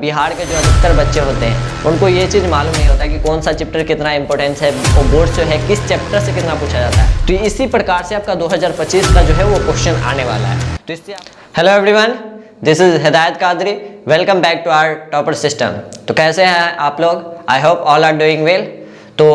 बिहार के जो अधिकतर बच्चे होते हैं उनको ये चीज़ मालूम नहीं होता कि कौन सा चैप्टर कितना इंपॉर्टेंस है और बोर्ड जो है किस चैप्टर से कितना पूछा जाता है। तो इसी प्रकार से आपका 2025 का जो है वो क्वेश्चन आने वाला है। तो इससे hello everyone, this is Hidayat Qadri, welcome back to our topper system. तो कैसे हैं आप लोग? I hope all are doing well. तो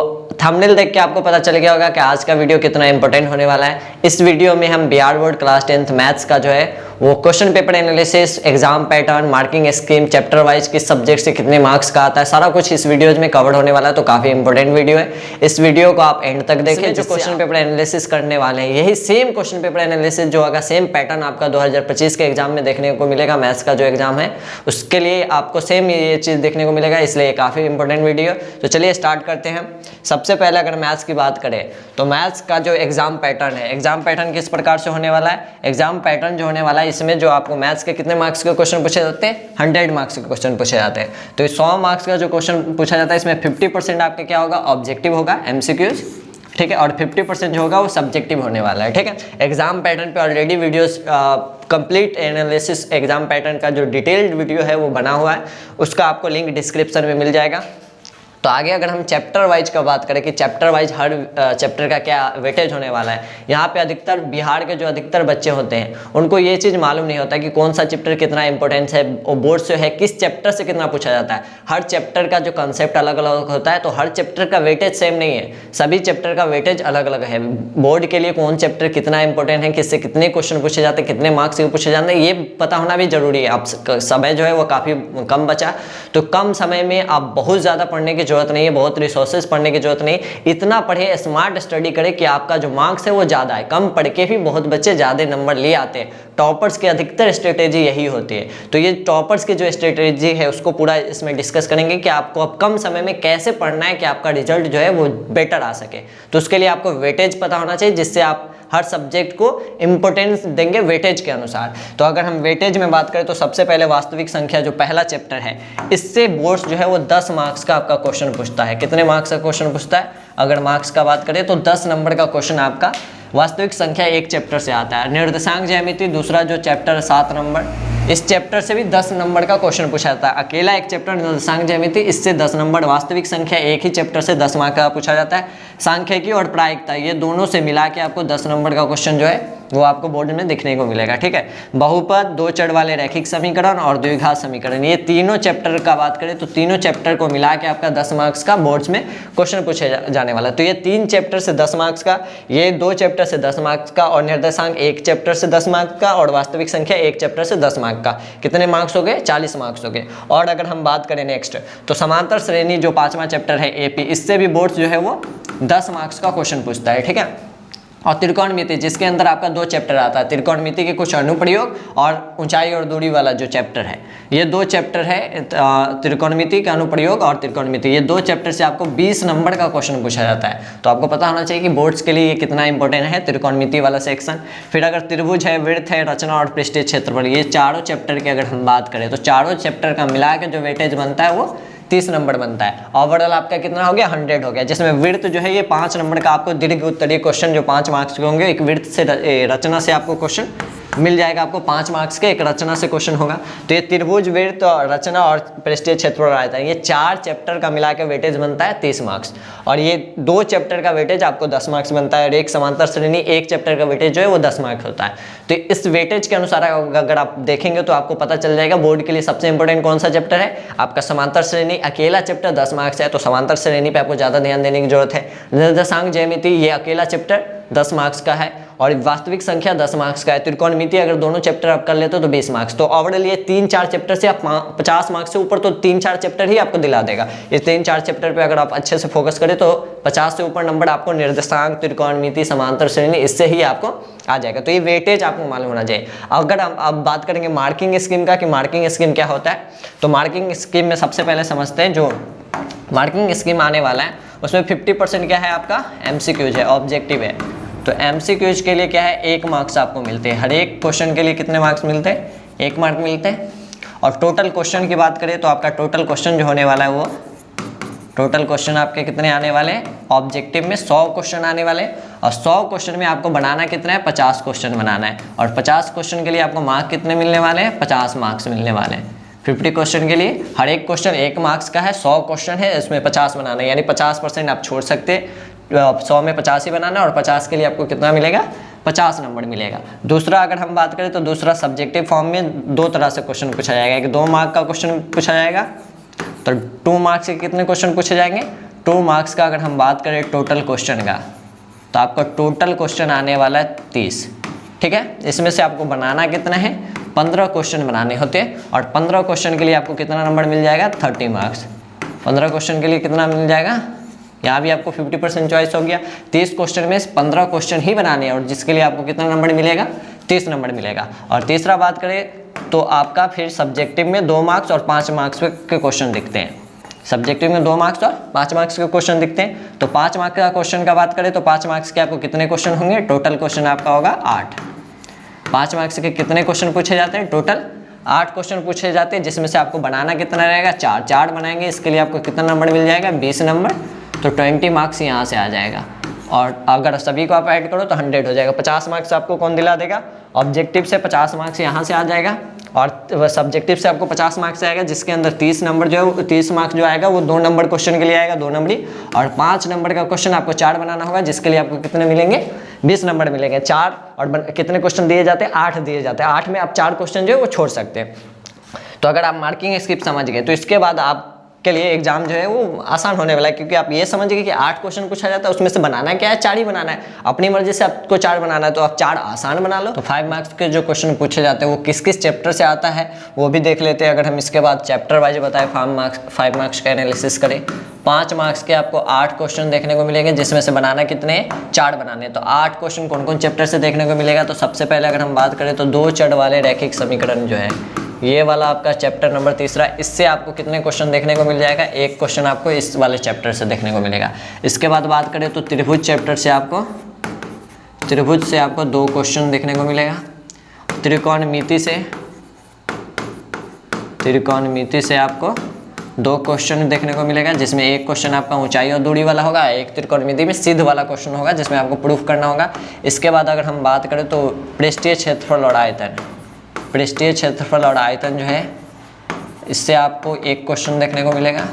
थंबनेल देख के आपको पता चल गया होगा कि आज का वीडियो कितना इंपॉर्टेंट होने वाला है। इस वीडियो में हम Bihar board class 10th maths का जो है वो question paper analysis, exam pattern, marking scheme, chapter wise किस सब्जेक्ट से कितने मार्क्स का आता है, सारा कुछ इस वीडियो में कवर होने वाला है। तो काफी इंपॉर्टेंट वीडियो है, इस वीडियो को आप एंड तक देखें। जो क्वेश्चन पेपर एनालिसिस करने वाले हैं यही सेम क्वेश्चन पेपर एनालिसिस जो होगा, सेम पैटर्न आपका 2025 के एग्जाम में देखने को मिलेगा। मैथ्स का जो एग्जाम है उसके लिए आपको सेम ये चीज देखने को मिलेगा, इसलिए काफी इंपॉर्टेंट वीडियो। तो चलिए स्टार्ट करते हैं। सबसे पहले अगर मैथ्स की बात करें तो मैथ्स का जो एग्जाम पैटर्न है, एग्जाम पैटर्न किस प्रकार से होने वाला है? एग्जाम पैटर्न जो होने वाला है इसमें जो आपको मैथ्स के कितने मार्क्स के क्वेश्चन पूछे जाते हैं? 100 मार्क्स के क्वेश्चन पूछे जाते हैं। तो 100 मार्क्स का जो क्वेश्चन पूछा जाता है इसमें 50% आपके क्या होगा? ऑब्जेक्टिव होगा, एमसीक्यूज, ठीक है, और 50% जो होगा वो सब्जेक्टिव होने वाला है, ठीक है। एग्जाम पैटर्न पे already videos complete analysis exam pattern का जो डिटेल्ड वीडियो है वो बना हुआ है, उसका आपको लिंक डिस्क्रिप्शन में मिल जाएगा। तो आगे अगर हम चैप्टर वाइज का बात करें कि चैप्टर वाइज हर चैप्टर का क्या वेटेज होने वाला है, यहाँ पे अधिकतर बिहार के जो अधिकतर बच्चे होते हैं उनको ये चीज़ मालूम नहीं होता कि कौन सा चैप्टर कितना इंपॉर्टेंस है और बोर्ड से है किस चैप्टर से कितना पूछा जाता है। हर चैप्टर का जो कंसेप्ट अलग अलग होता है, तो हर चैप्टर का वेटेज सेम नहीं है, सभी चैप्टर का वेटेज अलग अलग है। बोर्ड के लिए कौन चैप्टर कितना इंपॉर्टेंट है, किससे कितने क्वेश्चन पूछे जाते हैं, कितने मार्क्स के पूछे जाते हैं, ये पता होना भी जरूरी है। आप समय जो है वो काफ़ी कम बचा, तो कम समय में आप बहुत ज़्यादा पढ़ने की जरूरत नहीं है, बहुत रिसोर्सेज पढ़ने की जरूरत नहीं, इतना पढ़े, स्मार्ट स्टडी करें कि आपका जो मार्क्स है वो ज़्यादा है। कम पढ़ के भी बहुत बच्चे ज़्यादा नंबर ले आते हैं। टॉपर्स की अधिकतर स्ट्रेटेजी यही होती है। तो ये टॉपर्स की जो स्ट्रेटेजी है उसको पूरा इसमें डिस्कस करेंगे कि आपको अब कम समय में कैसे पढ़ना है कि आपका रिजल्ट जो है वो बेटर आ सके। तो उसके लिए आपको वेटेज पता होना चाहिए, जिससे आप हर सब्जेक्ट को इम्पोर्टेंस देंगे वेटेज के अनुसार। तो अगर हम वेटेज में बात करें तो सबसे पहले वास्तविक संख्या जो पहला चैप्टर है, इससे बोर्ड्स जो है वो 10 मार्क्स का आपका क्वेश्चन पूछता है। कितने मार्क्स का क्वेश्चन पूछता है? अगर मार्क्स का बात करें तो 10 नंबर का क्वेश्चन आपका वास्तविक संख्या एक चैप्टर से आता है। निर्देशांक ज्यामिति दूसरा जो चैप्टर है 7 नंबर, इस चैप्टर से भी 10 नंबर का क्वेश्चन पूछा जाता है। अकेला एक चैप्टर निर्देशांक ज्यामिति, इससे 10 नंबर। वास्तविक संख्या एक ही चैप्टर से 10 मार्क का पूछा जाता है। सांख्यिकी और प्रायिकता, ये दोनों से मिला के आपको 10 नंबर का क्वेश्चन जो है वो आपको बोर्ड में देखने को मिलेगा, ठीक है। बहुपद, दो चर वाले रैखिक समीकरण और द्विघात समीकरण, ये तीनों चैप्टर का बात करें तो तीनों चैप्टर को मिला के आपका 10 मार्क्स का बोर्ड्स में क्वेश्चन पूछे जाने वाला है। तो ये 3 चैप्टर से 10 मार्क्स का, ये 2 चैप्टर से 10 मार्क्स का, और निर्देशांक एक चैप्टर से 10 मार्क्स का, और वास्तविक संख्या एक चैप्टर से 10 मार्क्स का। कितने मार्क्स हो गए? 40 मार्क्स हो गए। और अगर हम बात करें नेक्स्ट तो समांतर श्रेणी जो 5वां चैप्टर है एपी, इससे भी बोर्ड्स जो है वो 10 मार्क्स का क्वेश्चन पूछता है, ठीक है। और त्रिकोणमिति, जिसके अंदर आपका 2 चैप्टर आता है, त्रिकोणमिति के कुछ अनुप्रयोग और ऊंचाई और दूरी वाला जो चैप्टर है, ये 2 चैप्टर है, त्रिकोणमिति का अनुप्रयोग और त्रिकोणमिति, ये 2 चैप्टर से आपको 20 नंबर का क्वेश्चन पूछा जाता है। तो आपको पता होना चाहिए कि बोर्ड्स के लिए ये कितना इंपॉर्टेंट है, त्रिकोणमिति वाला सेक्शन। फिर अगर त्रिभुज है, वृत्त है, रचना और पृष्ठीय क्षेत्रफल, ये चारों चैप्टर की अगर हम बात करें तो चारों चैप्टर का मिला के जो वेटेज बनता है वो 30 नंबर बनता है। ओवरऑल आपका कितना हो गया? 100 हो गया, जिसमें वृत्त जो है ये 5 नंबर का आपको दीर्घ उत्तरीय क्वेश्चन जो 5 मार्क्स के होंगे, एक वृत्त से रचना से आपको क्वेश्चन मिल जाएगा, आपको 5 मार्क्स के, एक रचना से क्वेश्चन होगा। तो ये त्रिभुज, वृत्त, रचना और पृष्ठीय क्षेत्रफल आता है, ये 4 चैप्टर का मिला के वेटेज बनता है 30 मार्क्स, और ये 2 चैप्टर का वेटेज आपको 10 मार्क्स बनता है, और एक समांतर श्रेणी एक चैप्टर का वेटेज जो है वो 10 मार्क्स होता है। तो इस वेटेज के अनुसार अगर आप देखेंगे तो आपको पता चल जाएगा बोर्ड के लिए सबसे इंपॉर्टेंट कौन सा चैप्टर है। आपका समांतर श्रेणी, अकेला चैप्टर 10 मार्क्स है, तो समांतर श्रेणी पे आपको ज़्यादा ध्यान देने की जरूरत है। निर्देशांक ज्यामिति, ये अकेला चैप्टर 10 मार्क्स का है, और वास्तविक संख्या 10 मार्क्स का है। त्रिकोणमिति अगर दोनों चैप्टर आप कर लेते हो तो 20 मार्क्स। तो ओवरऑल ये 3-4 चैप्टर से आप 50 मार्क्स से ऊपर तो 3-4 चैप्टर ही आपको दिला देगा। इस 3-4 चैप्टर पे अगर आप अच्छे से फोकस करें तो 50 से ऊपर नंबर आपको निर्देशांक, त्रिकोणमिति, समांतर श्रेणी, इससे ही आपको आ जाएगा। तो ये वेटेज आपको मालूम होना चाहिए। अगर हम अब बात करेंगे मार्किंग स्कीम का कि मार्किंग स्कीम क्या होता है, तो मार्किंग स्कीम में सबसे पहले समझते हैं जो मार्किंग स्कीम आने वाला है उसमें 50% क्या है आपका? एमसीक्यूज है, ऑब्जेक्टिव है। तो एमसीक्यूज के लिए क्या है? 1 मार्क्स आपको मिलते हैं। हर एक क्वेश्चन के लिए कितने मार्क्स मिलते हैं? 1 मार्क मिलते हैं। और टोटल क्वेश्चन की बात करें तो आपका टोटल क्वेश्चन जो होने वाला है वो टोटल क्वेश्चन आपके कितने आने वाले हैं? ऑब्जेक्टिव में 100 क्वेश्चन आने वाले हैं, और 100 क्वेश्चन में आपको बनाना कितना है? 50 क्वेश्चन बनाना है। और 50 क्वेश्चन के लिए आपको मार्क कितने मिलने वाले हैं? 50 मार्क्स मिलने वाले हैं। 50 क्वेश्चन के लिए हर एक क्वेश्चन 1 मार्क्स का है, 100 क्वेश्चन है, इसमें 50 बनाना है, यानी 50% आप छोड़ सकते, 100 में 50 ही बनाना है और 50 के लिए आपको कितना मिलेगा, 50 नंबर मिलेगा। दूसरा अगर हम बात करें तो दूसरा सब्जेक्टिव फॉर्म में 2 तरह से क्वेश्चन पूछा जाएगा, एक 2 मार्क का क्वेश्चन पूछा जाएगा, तो 2 मार्क्स के कितने क्वेश्चन पूछे जाएंगे, 2 मार्क्स का अगर हम बात करें टोटल क्वेश्चन का तो आपका टोटल क्वेश्चन आने वाला है 30, ठीक है। इसमें से आपको बनाना कितना है, 15 क्वेश्चन बनाने होते हैं और 15 क्वेश्चन के लिए आपको कितना नंबर मिल जाएगा, 30 मार्क्स। 15 क्वेश्चन के लिए कितना मिल जाएगा, यहाँ भी आपको 50% चॉइस हो गया। 30 क्वेश्चन में 15 क्वेश्चन ही बनाने हैं और जिसके लिए आपको कितना नंबर मिलेगा, 30 नंबर मिलेगा। और तीसरा बात करें तो आपका फिर सब्जेक्टिव में 2 मार्क्स और 5 मार्क्स के क्वेश्चन दिखते हैं। सब्जेक्टिव में 2 मार्क्स और 5 मार्क्स के क्वेश्चन दिखते हैं। तो 5 मार्क्स का क्वेश्चन का बात करें तो 5 मार्क्स के आपको कितने क्वेश्चन होंगे, टोटल क्वेश्चन आपका होगा 8। 5 मार्क्स के कितने क्वेश्चन पूछे जाते हैं, टोटल 8 क्वेश्चन पूछे जाते हैं, जिसमें से आपको बनाना कितना रहेगा, 4 बनाएंगे। इसके लिए आपको कितना नंबर मिल जाएगा, 20 नंबर, तो 20 मार्क्स यहाँ से आ जाएगा। और अगर सभी को आप ऐड करो तो 100 हो जाएगा। 50 मार्क्स आपको कौन दिला देगा, ऑब्जेक्टिव से 50 मार्क्स यहाँ से आ जाएगा और सब्जेक्टिव से आपको 50 मार्क्स आएगा, जिसके अंदर 30 नंबर जो है 30 मार्क्स जो आएगा वो 2 नंबर क्वेश्चन के लिए आएगा, 2 नंबरी, और 5 नंबर का क्वेश्चन आपको 4 बनाना होगा, जिसके लिए आपको कितने मिलेंगे, 20 नंबर मिलेंगे। 4 और कितने क्वेश्चन दिए जाते हैं, 8 दिए जाते हैं। 8 में आप 4 क्वेश्चन जो है वो छोड़ सकते हैं। तो अगर आप मार्किंग स्किप समझ गए तो इसके बाद आप के लिए एग्जाम जो है वो आसान होने वाला है, क्योंकि आप ये समझ गए कि 8 क्वेश्चन पूछा जाता है, उसमें से बनाना क्या है, 4 ही बनाना है। अपनी मर्जी से आपको 4 बनाना है तो आप 4 आसान बना लो। तो 5 मार्क्स के जो क्वेश्चन पूछे जाते हैं वो किस किस चैप्टर से आता है वो भी देख लेते हैं। अगर हम इसके बाद चैप्टर वाइज बताएं, 5 मार्क्स का एनालिसिस करें, 5 मार्क्स के आपको 8 क्वेश्चन देखने को मिलेंगे, जिसमें से बनाना कितने हैं, 4 बनाने। तो 8 क्वेश्चन कौन कौन चैप्टर से देखने को मिलेगा, तो सबसे पहले अगर हम बात करें तो 2 चढ़ वाले रैखिक समीकरण जो है, ये वाला आपका चैप्टर नंबर 3, इससे आपको कितने क्वेश्चन देखने को मिल जाएगा, 1 क्वेश्चन आपको इस वाले चैप्टर से देखने को मिलेगा। इसके बाद बात करें तो त्रिभुज चैप्टर से आपको 2 क्वेश्चन देखने को मिलेगा। त्रिकोणमिति से आपको 2 क्वेश्चन देखने को मिलेगा, जिसमें 1 क्वेश्चन आपका ऊंचाई और दूरी वाला होगा, एक त्रिकोणमिति में सिद्ध वाला क्वेश्चन होगा जिसमें आपको प्रूफ करना होगा। इसके बाद अगर हम बात करें तो पृष्ठीय क्षेत्रफल और आयतन जो है, इससे आपको 1 क्वेश्चन देखने को मिलेगा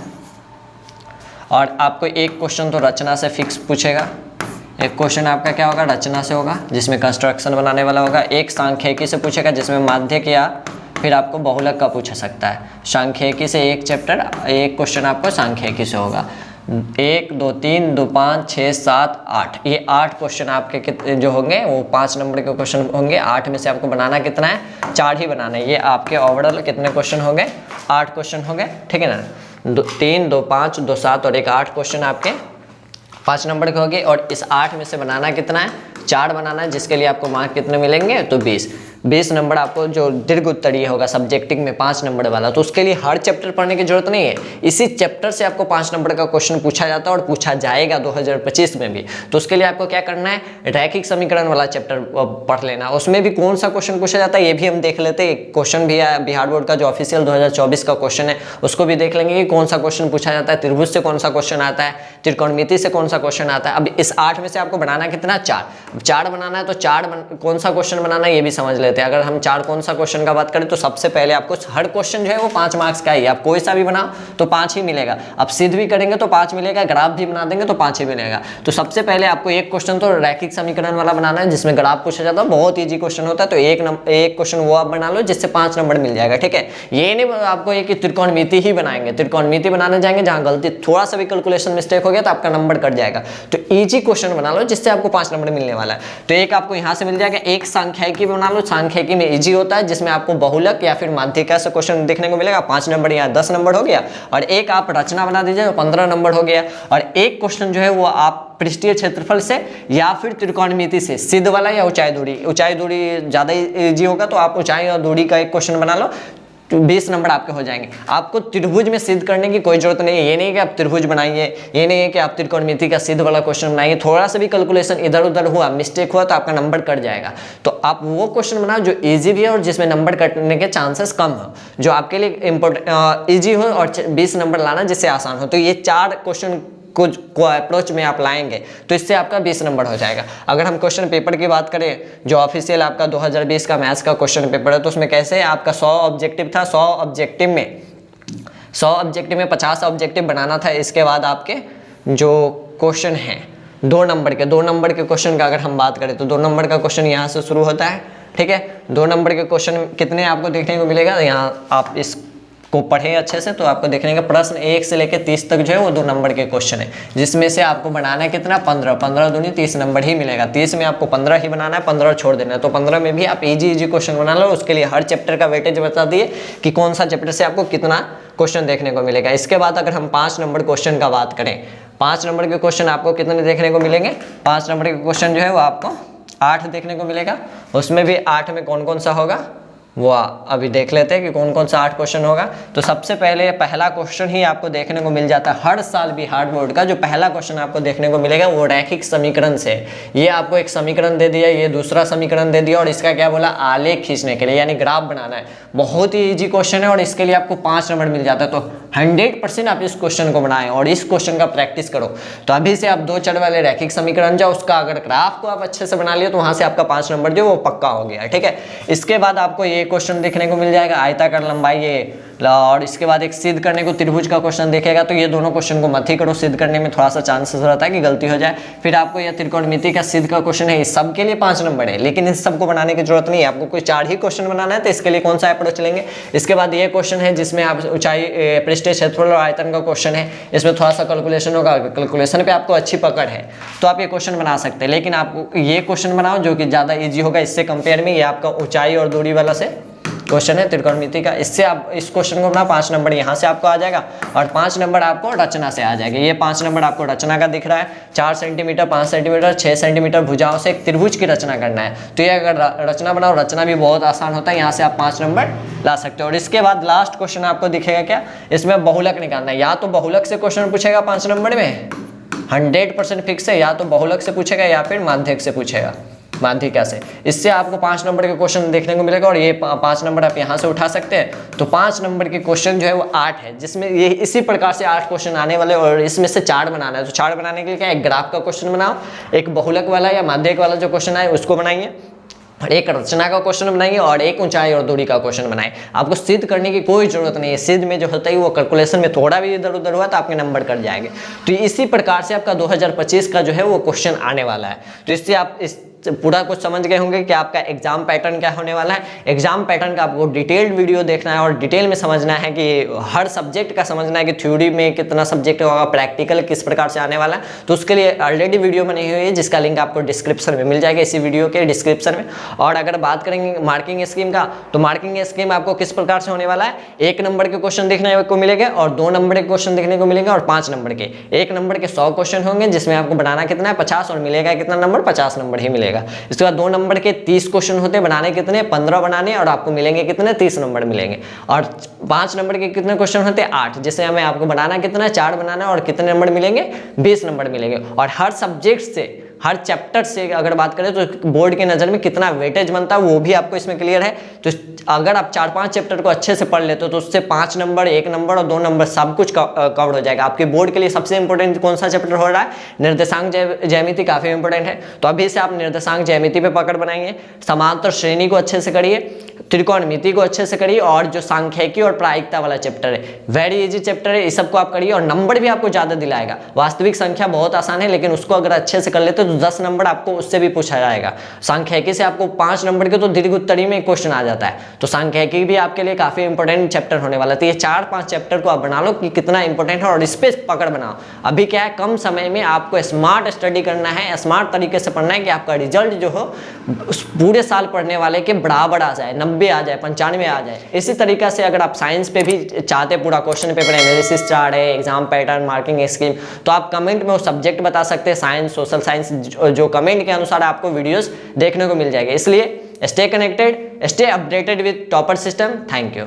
और आपको 1 क्वेश्चन तो रचना से फिक्स पूछेगा। 1 क्वेश्चन आपका क्या होगा, रचना से होगा, जिसमें कंस्ट्रक्शन बनाने वाला होगा। 1 सांख्यिकी से पूछेगा, जिसमें माध्यक या फिर आपको बहुलक का पूछ सकता है। सांख्यिकी से 1 चैप्टर 1 क्वेश्चन आपको सांख्यिकी से होगा। 1 2 3 2 5 6 7 8, ये 8 क्वेश्चन आपके जो होंगे वो 5 नंबर के क्वेश्चन होंगे। 8 में से आपको बनाना कितना है, 4 ही बनाना है। ये आपके ओवरऑल कितने क्वेश्चन हो गए, 8 क्वेश्चन हो गए, ठीक है ना। 3 2 5 2 7 और 1 8 क्वेश्चन आपके 5 नंबर के हो गए। और इस 8 में से बनाना कितना है, 4 बनाना है, जिसके लिए आपको मार्क कितने मिलेंगे, तो 20 नंबर आपको जो दीर्घ उत्तरीय होगा सब्जेक्टिव में 5 नंबर वाला, तो उसके लिए हर चैप्टर पढ़ने की जरूरत नहीं है। इसी चैप्टर से आपको 5 नंबर का क्वेश्चन पूछा जाता है और पूछा जाएगा 2025 में भी। तो उसके लिए आपको क्या करना है, रैखिक समीकरण वाला चैप्टर पढ़ लेना। उसमें भी कौन सा क्वेश्चन पूछा जाता है ये भी हम देख लेते हैं। क्वेश्चन भी है बिहार बोर्ड का जो ऑफिशियल 2024 का क्वेश्चन है, उसको भी देख लेंगे कि कौन सा क्वेश्चन पूछा जाता है। त्रिभुज से कौन सा क्वेश्चन आता है, त्रिकोणमिति से कौन सा क्वेश्चन आता है। अब इस 8 में से आपको बनाना कितना, 4 बनाना है। तो 4 कौन सा क्वेश्चन बनाना है ये भी समझ लेते हैं। अगर हम 4 कौन सा क्वेश्चन का बात करें तो सबसे पहले आपको हर क्वेश्चन जो है वो 5 मार्क्स का ही है। आप कोई सा भी बनाओ तो 5 ही मिलेगा। आप सिद्ध भी करेंगे तो 5 मिलेगा, ग्राफ भी बना देंगे तो 5 ही मिलेगा। तो सबसे पहले आपको 1 क्वेश्चन तो रैखिक समीकरण वाला बनाना है, जिसमें ग्राफ पूछा जाता है, बहुत ईजी क्वेश्चन होता है। तो एक क्वेश्चन वो आप बना लो जिससे 5 नंबर मिल जाएगा, ठीक है। ये नहीं आपको एक त्रिकोणमिति ही बनाएंगे, त्रिकोणमिति बनाने जाएंगे, जहां गलती थोड़ा सा भी कैलकुलेशन मिस्टेक हो गया तो आपका नंबर कट जाएगा। तो ईजी क्वेश्चन बना लो जिससे आपको 5 नंबर मिलने वाला है। तो एक आपको यहाँ से मिल जाएगा। एक सांख्यिकी बना लो, सांख्यिकी में ईजी होता है, जिसमें आपको बहुलक या फिर माध्यिका से क्वेश्चन देखने को मिलेगा, 5 नंबर या 10 नंबर हो गया। और एक आप रचना बना दीजिए तो 15 नंबर हो गया। और एक क्वेश्चन जो है वो आप पृष्ठीय क्षेत्रफल से या फिर त्रिकोणमिति से, सिद्ध वाला या ऊंचाई दूरी ज़्यादा ईजी होगा तो आप ऊंचाई और दूरी का एक क्वेश्चन बना लो, तो 20 नंबर आपके हो जाएंगे। आपको त्रिभुज में सिद्ध करने की कोई जरूरत नहीं है। ये नहीं कि आप त्रिभुज बनाइए, ये नहीं है कि आप त्रिकोणमिति का सिद्ध वाला क्वेश्चन बनाइए। थोड़ा सा भी कैलकुलेशन इधर उधर हुआ, मिस्टेक हुआ तो आपका नंबर कट जाएगा। तो आप वो क्वेश्चन बनाओ जो इजी भी है और जिसमें नंबर कटने के चांसेस कम हो, जो आपके लिए इम्पोर्टेंट ईजी हो और 20 नंबर लाना जिससे आसान हो। तो ये 4 क्वेश्चन को अप्रोच में आप लाएंगे तो इससे आपका 20 नंबर हो जाएगा। अगर हम क्वेश्चन पेपर की बात करें, जो ऑफिशियल आपका 2020 का मैथ्स का क्वेश्चन पेपर है, तो उसमें कैसे आपका 100 ऑब्जेक्टिव था, 100 ऑब्जेक्टिव में 50 ऑब्जेक्टिव बनाना था। इसके बाद आपके जो क्वेश्चन हैं 2 नंबर के क्वेश्चन का अगर हम बात करें तो 2 नंबर का क्वेश्चन यहाँ से शुरू होता है, ठीक है। 2 नंबर के क्वेश्चन कितने आपको देखने को मिलेगा, यहाँ आप इसको पढ़ें अच्छे से तो आपको देखने का प्रश्न 1 से लेकर 30 तक जो है वो 2 नंबर के क्वेश्चन है, जिसमें से आपको बनाना है कितना 15 दूनी 30 नंबर ही मिलेगा। 30 में आपको 15 ही बनाना है, 15 छोड़ देना है। तो 15 में भी आप इजी क्वेश्चन बना लो। उसके लिए हर चैप्टर का वेटेज बता दिए कि कौन सा चैप्टर से आपको कितना क्वेश्चन देखने को मिलेगा। इसके बाद अगर हम 5 नंबर क्वेश्चन का बात करें, 5 नंबर के क्वेश्चन आपको कितने देखने को मिलेंगे, 5 नंबर के क्वेश्चन जो है वो आपको 8 देखने को मिलेगा। उसमें भी 8 में कौन कौन सा होगा वो अभी देख लेते हैं कि कौन कौन सा 8 क्वेश्चन होगा। तो सबसे पहले पहला क्वेश्चन ही आपको देखने को मिल जाता है हर साल बिहार बोर्ड का। जो पहला क्वेश्चन आपको देखने को मिलेगा वो रैखिक समीकरण से। ये आपको एक समीकरण दे दिया, ये दूसरा समीकरण दे दिया और इसका क्या बोला, आलेख खींचने के लिए यानी ग्राफ बनाना है। बहुत ही ईजी क्वेश्चन है और इसके लिए आपको 5 नंबर मिल जाता है। तो 100% आप इस क्वेश्चन को बनाएं और इस क्वेश्चन का प्रैक्टिस करो। तो अभी से आप 2 चर वाले रैखिक समीकरण जाओ, उसका अगर ग्राफ को आप अच्छे से बना लिया तो वहां से आपका 5 नंबर जो वो पक्का हो गया, ठीक है। इसके बाद आपको ये क्वेश्चन देखने को मिल जाएगा, आयताकार लंबाई ये, और इसके बाद एक सिद्ध करने को त्रिभुज का क्वेश्चन देखेगा। तो ये दोनों क्वेश्चन को मत ही करो, सिद्ध करने में थोड़ा सा चांसेस रहता है कि गलती हो जाए। फिर आपको यह त्रिकोणमिति का सिद्ध का क्वेश्चन है, इस सब के लिए 5 नंबर है, लेकिन इस सबको बनाने की जरूरत नहीं है। आपको कोई 4 ही क्वेश्चन बनाना है तो इसके लिए कौन सा अप्रोच लेंगे। इसके बाद ये क्वेश्चन है जिसमें आप ऊंचाई, पृष्ठीय क्षेत्रफल और आयतन का क्वेश्चन है। इसमें थोड़ा सा कैलकुलेशन होगा, कैलकुलेशन पे आपको अच्छी पकड़ है तो आप ये क्वेश्चन बना सकते हैं। लेकिन आप ये क्वेश्चन बनाओ जो कि ज़्यादा ईजी होगा इससे कंपेयर में। ये आपका ऊंचाई और दूरी वाला से क्वेश्चन है त्रिकोणमिति का, इससे आप इस क्वेश्चन को बना 5 नंबर यहाँ से आपको आ जाएगा और 5 नंबर आपको रचना से आ जाएगा। ये 5 नंबर आपको रचना का दिख रहा है, 4 सेंटीमीटर, 5 सेंटीमीटर, 6 सेंटीमीटर भुजाओं से एक त्रिभुज की रचना करना है। तो ये अगर रचना बनाओ, रचना भी बहुत आसान होता है, यहाँ से आप 5 नंबर ला सकते हो। और इसके बाद लास्ट क्वेश्चन आपको दिखेगा क्या, इसमें बहुलक निकालना है। या तो बहुलक से क्वेश्चन पूछेगा 5 नंबर में 100% फिक्स है, या तो बहुलक से पूछेगा या फिर माध्यक से पूछेगा, माध्यिका से। इससे आपको 5 नंबर के क्वेश्चन देखने को मिलेगा और ये 5 नंबर आप यहाँ से उठा सकते हैं। तो 5 नंबर के क्वेश्चन जो है वो 8 है, जिसमें ये इसी प्रकार से 8 क्वेश्चन आने वाले और इसमें से 4 बनाना है। तो 4 बनाने के लिए क्या, एक ग्राफ का क्वेश्चन बनाओ, एक बहुलक वाला या माध्यक वाला जो क्वेश्चन आए उसको बनाइए, और एक रचना का क्वेश्चन बनाएंगे और एक ऊंचाई और दूरी का क्वेश्चन बनाएं। आपको सिद्ध करने की कोई जरूरत नहीं है। सिद्ध में जो होता है वो कैलकुलेशन में थोड़ा भी इधर उधर हुआ तो आपके नंबर कट जाएंगे। तो इसी प्रकार से आपका 2025 का जो है वो क्वेश्चन आने वाला है। तो इससे आप इस पूरा कुछ समझ गए होंगे कि आपका एग्जाम पैटर्न क्या होने वाला है। एग्जाम पैटर्न का आपको डिटेल्ड वीडियो देखना है और डिटेल में समझना है कि हर सब्जेक्ट का समझना है कि थ्योरी में कितना सब्जेक्ट होगा, प्रैक्टिकल किस प्रकार से आने वाला है। तो उसके लिए ऑलरेडी वीडियो बनी हुई है जिसका लिंक आपको डिस्क्रिप्शन में मिल जाएगा, इसी वीडियो के डिस्क्रिप्शन में। और अगर बात करेंगे मार्किंग स्कीम का, तो मार्किंग स्कीम आपको किस प्रकार से होने वाला है, 1 नंबर के क्वेश्चन देखने को मिलेगा और 2 नंबर के क्वेश्चन देखने को मिलेंगे और 5 नंबर के। 1 नंबर के 100 क्वेश्चन होंगे जिसमें आपको बनाना कितना है 50 और मिलेगा कितना नंबर, 50 नंबर ही मिलेगा। इसके बाद 2 नंबर के 30 क्वेश्चन होते हैं, बनाने कितने 15 बनाने और आपको मिलेंगे कितने 30 नंबर मिलेंगे। और 5 नंबर के कितने क्वेश्चन होते हैं 8, जिससे हमें आपको बनाना कितना है 4 बनाना और कितने नंबर मिलेंगे 20 नंबर मिलेंगे। और हर सब्जेक्ट से, हर चैप्टर से अगर बात करें तो बोर्ड के नज़र में कितना वेटेज बनता है वो भी आपको इसमें क्लियर है। तो अगर आप 4-5 चैप्टर को अच्छे से पढ़ लेते हो तो उससे 5 नंबर, 1 नंबर और 2 नंबर सब कुछ कवर हो जाएगा। आपके बोर्ड के लिए सबसे इंपॉर्टेंट कौन सा चैप्टर हो रहा है, निर्देशांक ज्यामिति काफ़ी इंपॉर्टेंट है। तो अभी से आप निर्देशांक ज्यामिति पे पकड़ बनाएंगे, समांतर श्रेणी को अच्छे से करिए, त्रिकोणमिति को अच्छे से करिए और जो सांख्यिकी और प्रायिकता वाला चैप्टर है वेरी इजी चैप्टर है, इस सबको आप करिए और नंबर भी आपको ज़्यादा दिलाएगा। वास्तविक संख्या बहुत आसान है लेकिन उसको अगर अच्छे से कर लेते तो 10 नंबर आपको उससे भी पूछा जाएगा। सांख्यिकी से आपको 5 नंबर के तो दीर्घ उत्तरी में क्वेश्चन आ जाता है। तो सांख्यिकी भी आपके लिए काफ़ी इंपॉर्टेंट चैप्टर होने वाला है। तो ये 4-5 चैप्टर को आप बना लो कि कितना इंपॉर्टेंट है और इस पर पकड़ बनाओ। अभी क्या है, कम समय में आपको स्मार्ट स्टडी करना है, स्मार्ट तरीके से पढ़ना है कि आपका रिजल्ट जो हो उस पूरे साल पढ़ने वाले के बराबर आ जाए, 90 आ जाए, 95 आ जाए। इसी तरीका से अगर आप साइंस पे भी चाहते पूरा क्वेश्चन पेपर एनालिसिस चार्ट है, एग्जाम पैटर्न, मार्किंग स्कीम, तो आप कमेंट में वो सब्जेक्ट बता सकते हैं, साइंस, सोशल साइंस, जो कमेंट के अनुसार आपको वीडियोस देखने को मिल जाएगा। इसलिए stay connected, stay updated with topper system. Thank you.